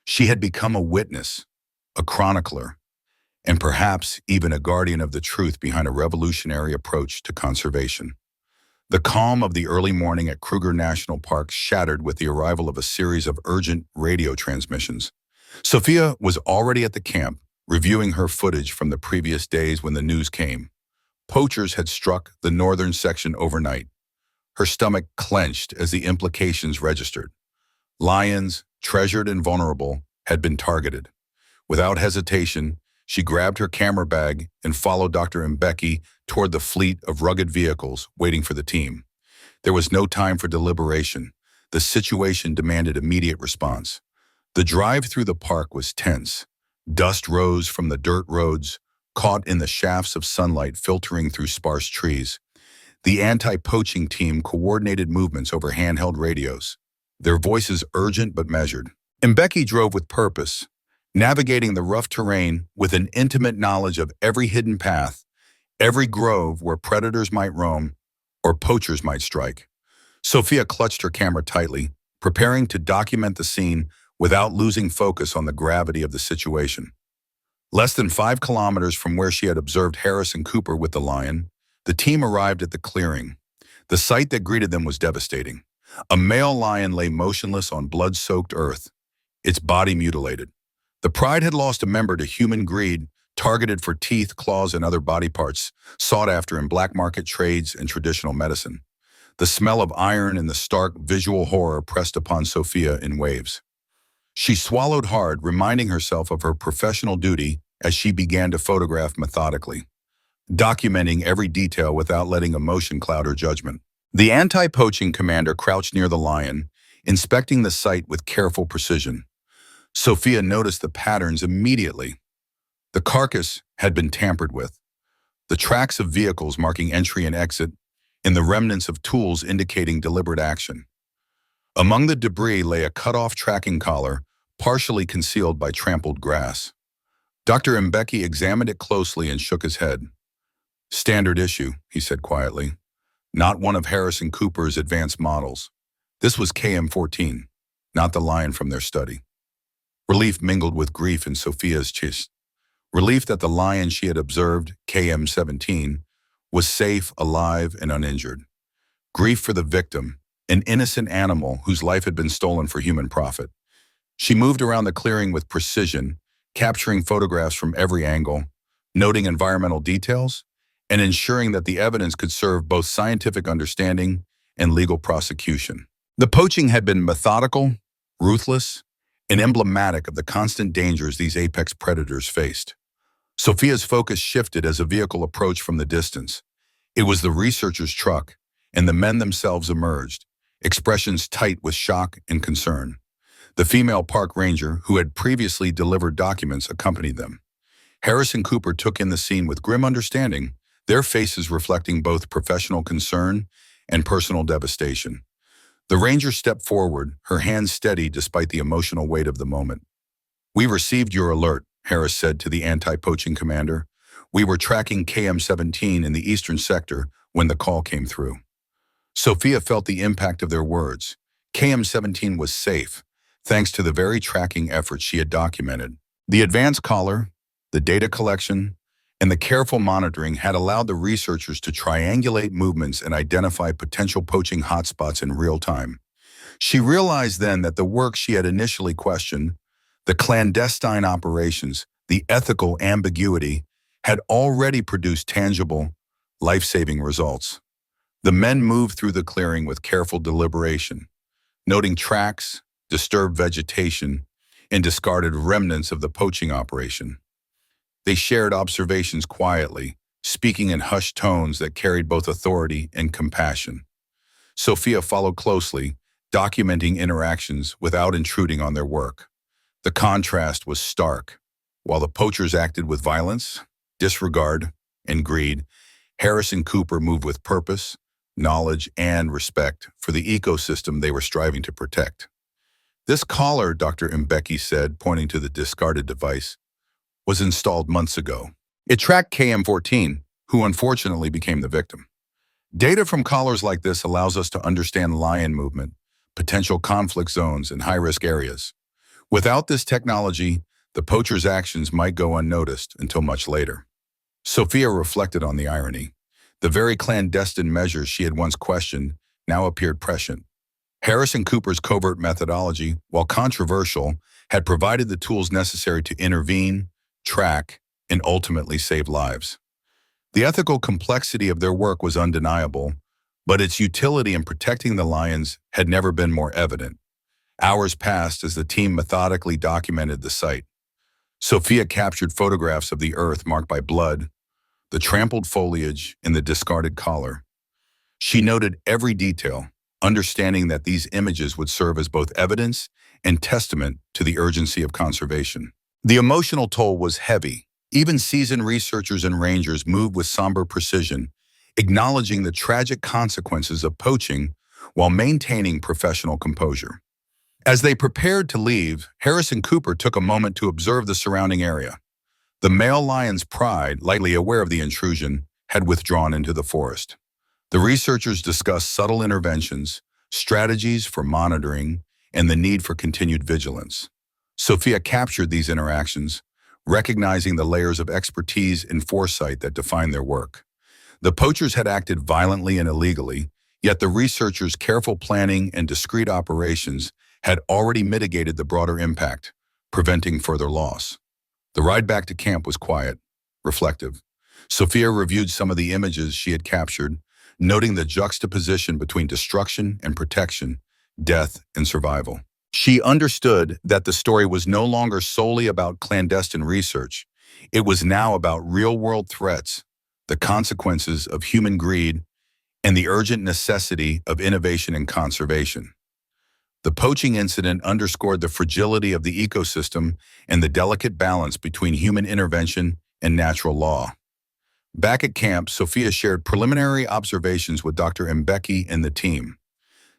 She had become a witness, a chronicler, and perhaps even a guardian of the truth behind a revolutionary approach to conservation. The calm of the early morning at Kruger National Park shattered with the arrival of a series of urgent radio transmissions. Sophia was already at the camp, reviewing her footage from the previous days when the news came. Poachers had struck the northern section overnight. Her stomach clenched as the implications registered. Lions, treasured and vulnerable, had been targeted. Without hesitation, she grabbed her camera bag and followed Dr. Mbeki toward the fleet of rugged vehicles waiting for the team. There was no time for deliberation. The situation demanded immediate response. The drive through the park was tense. Dust rose from the dirt roads, caught in the shafts of sunlight filtering through sparse trees. The anti-poaching team coordinated movements over handheld radios, their voices urgent but measured. Mbeki drove with purpose, navigating the rough terrain with an intimate knowledge of every hidden path, every grove where predators might roam or poachers might strike. Sophia clutched her camera tightly, preparing to document the scene without losing focus on the gravity of the situation. Less than 5 kilometers from where she had observed Harris and Cooper with the lion, the team arrived at the clearing. The sight that greeted them was devastating. A male lion lay motionless on blood-soaked earth, its body mutilated. The pride had lost a member to human greed, targeted for teeth, claws, and other body parts, sought after in black market trades and traditional medicine. The smell of iron and the stark visual horror pressed upon Sophia in waves. She swallowed hard, reminding herself of her professional duty as she began to photograph methodically, documenting every detail without letting emotion cloud her judgment. The anti-poaching commander crouched near the lion, inspecting the site with careful precision. Sophia noticed the patterns immediately. The carcass had been tampered with, the tracks of vehicles marking entry and exit, and the remnants of tools indicating deliberate action. Among the debris lay a cut-off tracking collar, partially concealed by trampled grass. Dr. Mbeki examined it closely and shook his head. "Standard issue," he said quietly. "Not one of Harrison Cooper's advanced models. This was KM-14, not the lion from their study." Relief mingled with grief in Sophia's chest. Relief that the lion she had observed, KM-17, was safe, alive, and uninjured. Grief for the victim, an innocent animal whose life had been stolen for human profit. She moved around the clearing with precision, capturing photographs from every angle, noting environmental details, and ensuring that the evidence could serve both scientific understanding and legal prosecution. The poaching had been methodical, ruthless, and emblematic of the constant dangers these apex predators faced. Sophia's focus shifted as a vehicle approached from the distance. It was the researchers' truck, and the men themselves emerged, expressions tight with shock and concern. The female park ranger, who had previously delivered documents, accompanied them. Harrison Cooper took in the scene with grim understanding, their faces reflecting both professional concern and personal devastation. The ranger stepped forward, her hands steady despite the emotional weight of the moment. "We received your alert," Harris said to the anti-poaching commander. "We were tracking KM-17 in the eastern sector when the call came through." Sophia felt the impact of their words. KM-17 was safe, thanks to the very tracking efforts she had documented. The advanced collar, the data collection, and the careful monitoring had allowed the researchers to triangulate movements and identify potential poaching hotspots in real time. She realized then that the work she had initially questioned, the clandestine operations, the ethical ambiguity, had already produced tangible, life-saving results. The men moved through the clearing with careful deliberation, noting tracks, disturbed vegetation, and discarded remnants of the poaching operation. They shared observations quietly, speaking in hushed tones that carried both authority and compassion. Sophia followed closely, documenting interactions without intruding on their work. The contrast was stark. While the poachers acted with violence, disregard, and greed, Harrison Cooper moved with purpose, knowledge, and respect for the ecosystem they were striving to protect. "This collar," Dr. Mbeki said, pointing to the discarded device, "was installed months ago. It tracked KM-14, who unfortunately became the victim. Data from collars like this allows us to understand lion movement, potential conflict zones, and high-risk areas. Without this technology, the poacher's actions might go unnoticed until much later." Sophia reflected on the irony. The very clandestine measures she had once questioned now appeared prescient. Harrison Cooper's covert methodology, while controversial, had provided the tools necessary to intervene, track, and ultimately save lives. The ethical complexity of their work was undeniable, but its utility in protecting the lions had never been more evident. Hours passed as the team methodically documented the site. Sophia captured photographs of the earth marked by blood, the trampled foliage, and the discarded collar. She noted every detail, understanding that these images would serve as both evidence and testament to the urgency of conservation. The emotional toll was heavy. Even seasoned researchers and rangers moved with somber precision, acknowledging the tragic consequences of poaching while maintaining professional composure. As they prepared to leave, Harrison Cooper took a moment to observe the surrounding area. The male lion's pride, lightly aware of the intrusion, had withdrawn into the forest. The researchers discussed subtle interventions, strategies for monitoring, and the need for continued vigilance. Sophia captured these interactions, recognizing the layers of expertise and foresight that defined their work. The poachers had acted violently and illegally, yet the researchers' careful planning and discreet operations had already mitigated the broader impact, preventing further loss. The ride back to camp was quiet, reflective. Sophia reviewed some of the images she had captured, noting the juxtaposition between destruction and protection, death and survival. She understood that the story was no longer solely about clandestine research. It was now about real-world threats, the consequences of human greed, and the urgent necessity of innovation and conservation. The poaching incident underscored the fragility of the ecosystem and the delicate balance between human intervention and natural law. Back at camp, Sophia shared preliminary observations with Dr. Mbeki and the team.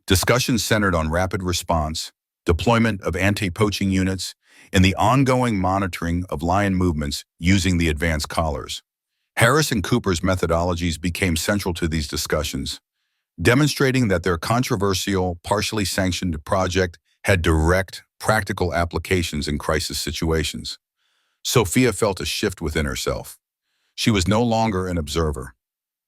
Discussions centered on rapid response, deployment of anti-poaching units, and the ongoing monitoring of lion movements using the advanced collars. Harris and Cooper's methodologies became central to these discussions, demonstrating that their controversial, partially sanctioned project had direct, practical applications in crisis situations. Sophia felt a shift within herself. She was no longer an observer.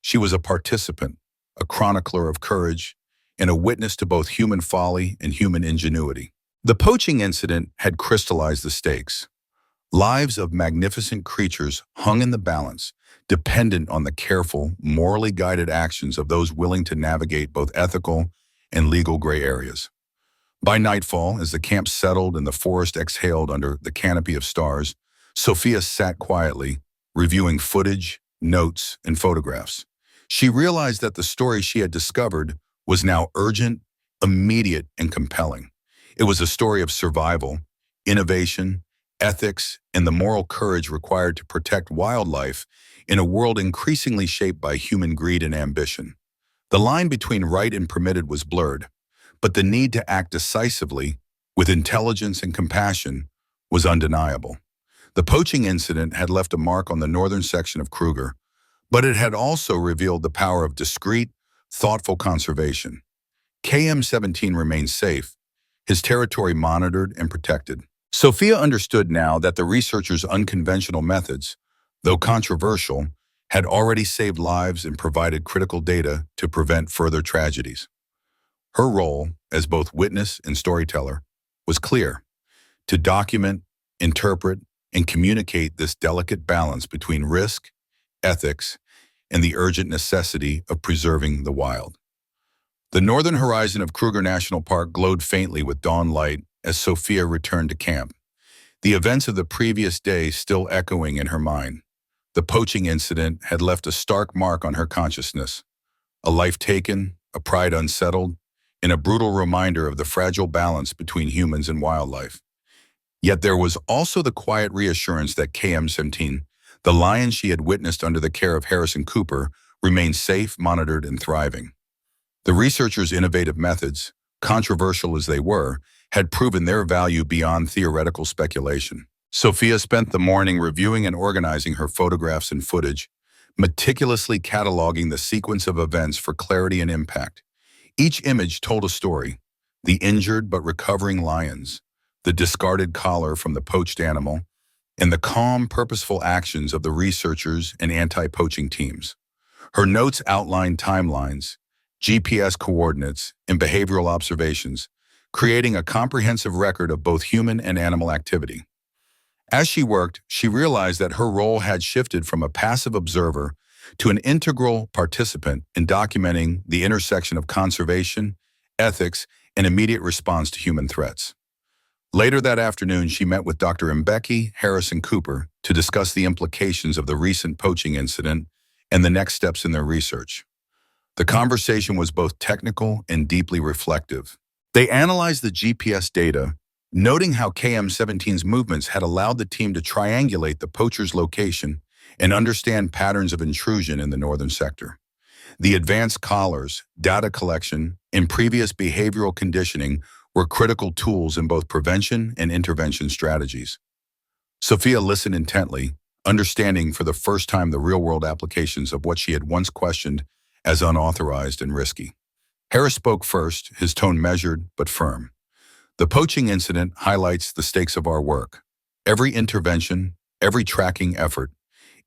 She was a participant, a chronicler of courage, and a witness to both human folly and human ingenuity. The poaching incident had crystallized the stakes. Lives of magnificent creatures hung in the balance, dependent on the careful, morally guided actions of those willing to navigate both ethical and legal gray areas. By nightfall, as the camp settled and the forest exhaled under the canopy of stars, Sophia sat quietly, reviewing footage, notes, and photographs. She realized that the story she had discovered was now urgent, immediate, and compelling. It was a story of survival, innovation, ethics, and the moral courage required to protect wildlife in a world increasingly shaped by human greed and ambition. The line between right and permitted was blurred, but the need to act decisively, with intelligence and compassion, was undeniable. The poaching incident had left a mark on the northern section of Kruger, but it had also revealed the power of discreet, thoughtful conservation. KM-17 remained safe, his territory monitored and protected. Sophia understood now that the researchers' unconventional methods, though controversial, had already saved lives and provided critical data to prevent further tragedies. Her role, as both witness and storyteller, was clear: to document, interpret, and communicate this delicate balance between risk, ethics, and the urgent necessity of preserving the wild. The northern horizon of Kruger National Park glowed faintly with dawn light as Sophia returned to camp, the events of the previous day still echoing in her mind. The poaching incident had left a stark mark on her consciousness: a life taken, a pride unsettled, and a brutal reminder of the fragile balance between humans and wildlife. Yet there was also the quiet reassurance that KM-17, the lion she had witnessed under the care of Harris and Cooper, remained safe, monitored, and thriving. The researchers' innovative methods, controversial as they were, had proven their value beyond theoretical speculation. Sophia spent the morning reviewing and organizing her photographs and footage, meticulously cataloging the sequence of events for clarity and impact. Each image told a story: the injured but recovering lions, the discarded collar from the poached animal, and the calm, purposeful actions of the researchers and anti-poaching teams. Her notes outlined timelines, GPS coordinates, and behavioral observations, creating a comprehensive record of both human and animal activity. As she worked, she realized that her role had shifted from a passive observer to an integral participant in documenting the intersection of conservation, ethics, and immediate response to human threats. Later that afternoon, she met with Dr. Mbeki, Harris, and Cooper to discuss the implications of the recent poaching incident and the next steps in their research. The conversation was both technical and deeply reflective. They analyzed the GPS data, noting how KM-17's movements had allowed the team to triangulate the poacher's location and understand patterns of intrusion in the northern sector. The advanced collars, data collection, and previous behavioral conditioning were critical tools in both prevention and intervention strategies. Sophia listened intently, understanding for the first time the real-world applications of what she had once questioned as unauthorized and risky. Harris spoke first, his tone measured but firm. The poaching incident highlights the stakes of our work. Every intervention, every tracking effort,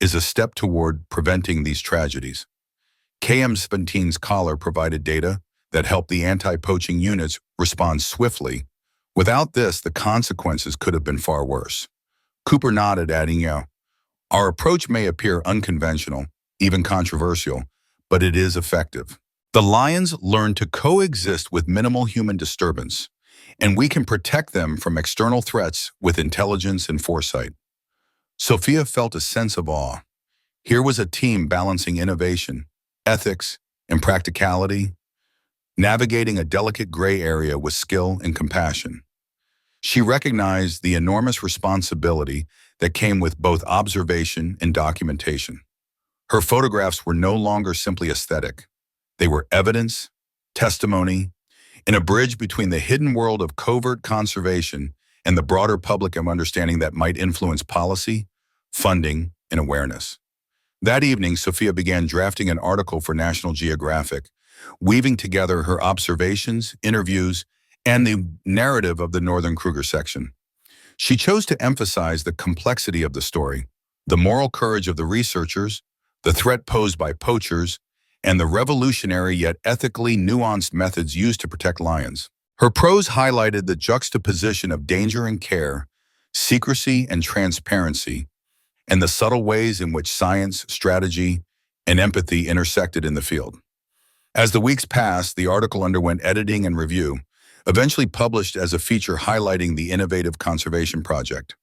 is a step toward preventing these tragedies. KM-17's collar provided data that helped the anti-poaching units respond swiftly. Without this, the consequences could have been far worse. Cooper nodded, adding, our approach may appear unconventional, even controversial, but it is effective. The lions learn to coexist with minimal human disturbance, and we can protect them from external threats with intelligence and foresight. Sophia felt a sense of awe. Here was a team balancing innovation, ethics, and practicality. navigating a delicate gray area with skill and compassion. She recognized the enormous responsibility that came with both observation and documentation. Her photographs were no longer simply aesthetic. They were evidence, testimony, and a bridge between the hidden world of covert conservation and the broader public of understanding that might influence policy, funding, and awareness. That evening, Sophia began drafting an article for National Geographic, weaving together her observations, interviews, and the narrative of the Northern Kruger section. She chose to emphasize the complexity of the story, the moral courage of the researchers, the threat posed by poachers, and the revolutionary yet ethically nuanced methods used to protect lions. Her prose highlighted the juxtaposition of danger and care, secrecy and transparency, and the subtle ways in which science, strategy, and empathy intersected in the field. As the weeks passed, the article underwent editing and review, eventually published as a feature highlighting the innovative conservation project.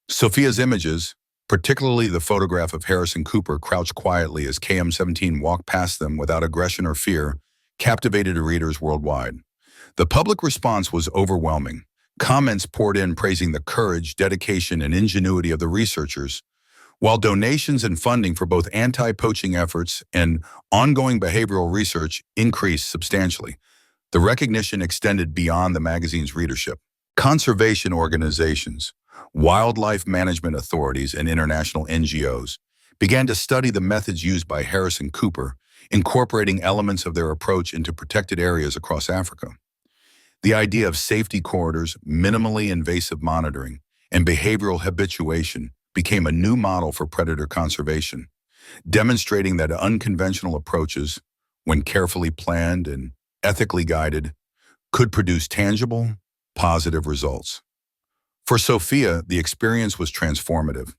Sophia's images, particularly the photograph of Harrison Cooper crouched quietly as KM-17 walked past them without aggression or fear, captivated readers worldwide. The public response was overwhelming. Comments poured in praising the courage, dedication, and ingenuity of the researchers, while donations and funding for both anti-poaching efforts and ongoing behavioral research increased substantially. The recognition extended beyond the magazine's readership. Conservation organizations, wildlife management authorities, and international NGOs began to study the methods used by Harrison Cooper, incorporating elements of their approach into protected areas across Africa. The idea of safety corridors, minimally invasive monitoring, and behavioral habituation became a new model for predator conservation, demonstrating that unconventional approaches, when carefully planned and ethically guided, could produce tangible, positive results. For Sophia, the experience was transformative.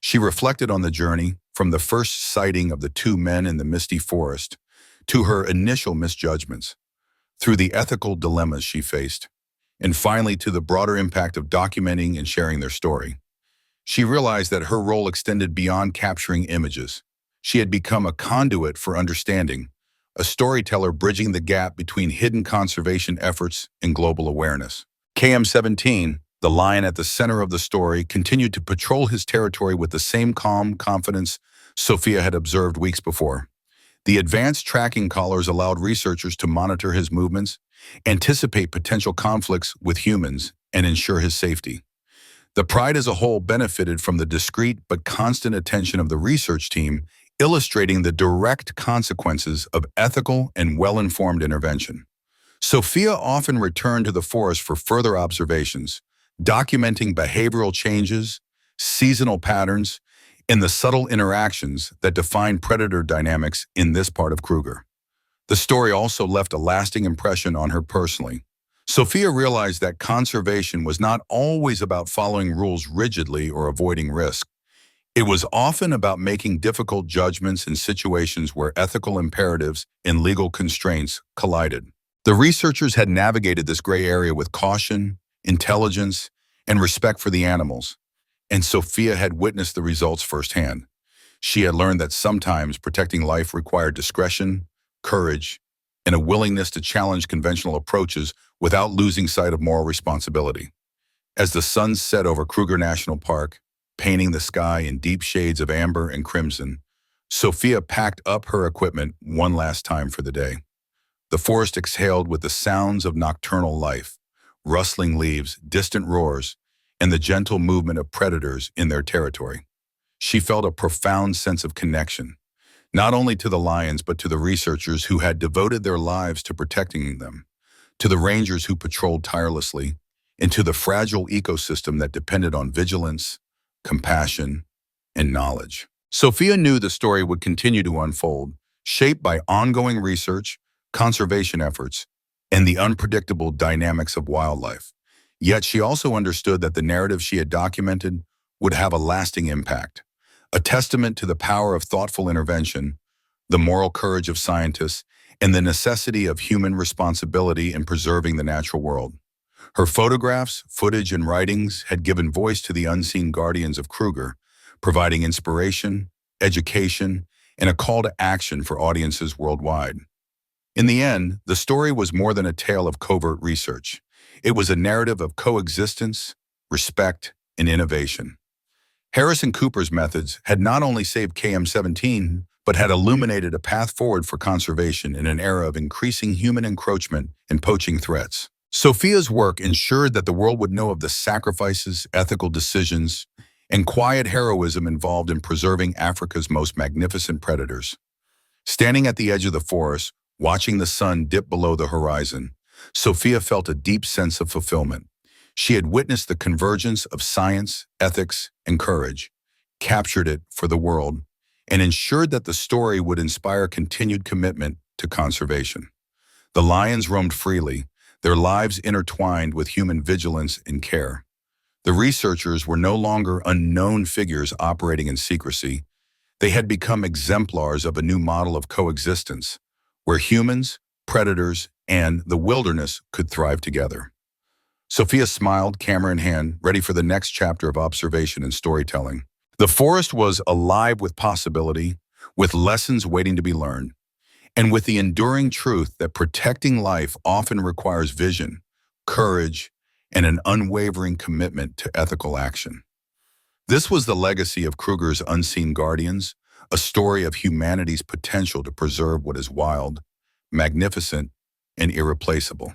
She reflected on the journey from the first sighting of the two men in the misty forest to her initial misjudgments, through the ethical dilemmas she faced, and finally to the broader impact of documenting and sharing their story. She realized that her role extended beyond capturing images. She had become a conduit for understanding, a storyteller bridging the gap between hidden conservation efforts and global awareness. KM-17, the lion at the center of the story, continued to patrol his territory with the same calm confidence Sophia had observed weeks before. The advanced tracking collars allowed researchers to monitor his movements, anticipate potential conflicts with humans, and ensure his safety. The pride as a whole benefited from the discreet but constant attention of the research team, illustrating the direct consequences of ethical and well-informed intervention. Sophia often returned to the forest for further observations, documenting behavioral changes, seasonal patterns, and the subtle interactions that define predator dynamics in this part of Kruger. The story also left a lasting impression on her personally. Sophia realized that conservation was not always about following rules rigidly or avoiding risk. It was often about making difficult judgments in situations where ethical imperatives and legal constraints collided. The researchers had navigated this gray area with caution, intelligence, and respect for the animals, and Sophia had witnessed the results firsthand. She had learned that sometimes protecting life required discretion, courage, and a willingness to challenge conventional approaches without losing sight of moral responsibility. As the sun set over Kruger National Park, painting the sky in deep shades of amber and crimson, Sophia packed up her equipment one last time for the day. The forest exhaled with the sounds of nocturnal life, rustling leaves, distant roars, and the gentle movement of predators in their territory. She felt a profound sense of connection, not only to the lions but to the researchers who had devoted their lives to protecting them, to the rangers who patrolled tirelessly, and to the fragile ecosystem that depended on vigilance, compassion, and knowledge. Sophia knew the story would continue to unfold, shaped by ongoing research, conservation efforts, and the unpredictable dynamics of wildlife. Yet she also understood that the narrative she had documented would have a lasting impact, a testament to the power of thoughtful intervention, the moral courage of scientists, and the necessity of human responsibility in preserving the natural world. Her photographs, footage, and writings had given voice to the unseen guardians of Kruger, providing inspiration, education, and a call to action for audiences worldwide. In the end, the story was more than a tale of covert research. It was a narrative of coexistence, respect, and innovation. Harrison Cooper's methods had not only saved KM-17, but had illuminated a path forward for conservation in an era of increasing human encroachment and poaching threats. Sophia's work ensured that the world would know of the sacrifices, ethical decisions, and quiet heroism involved in preserving Africa's most magnificent predators. Standing at the edge of the forest, watching the sun dip below the horizon, Sophia felt a deep sense of fulfillment. She had witnessed the convergence of science, ethics, and courage, captured it for the world, and ensured that the story would inspire continued commitment to conservation. The lions roamed freely, their lives intertwined with human vigilance and care. The researchers were no longer unknown figures operating in secrecy. They had become exemplars of a new model of coexistence, where humans, predators, and the wilderness could thrive together. Sophia smiled, camera in hand, ready for the next chapter of observation and storytelling. The forest was alive with possibility, with lessons waiting to be learned, and with the enduring truth that protecting life often requires vision, courage, and an unwavering commitment to ethical action. This was the legacy of Kruger's Unseen Guardians, a story of humanity's potential to preserve what is wild, magnificent, and irreplaceable.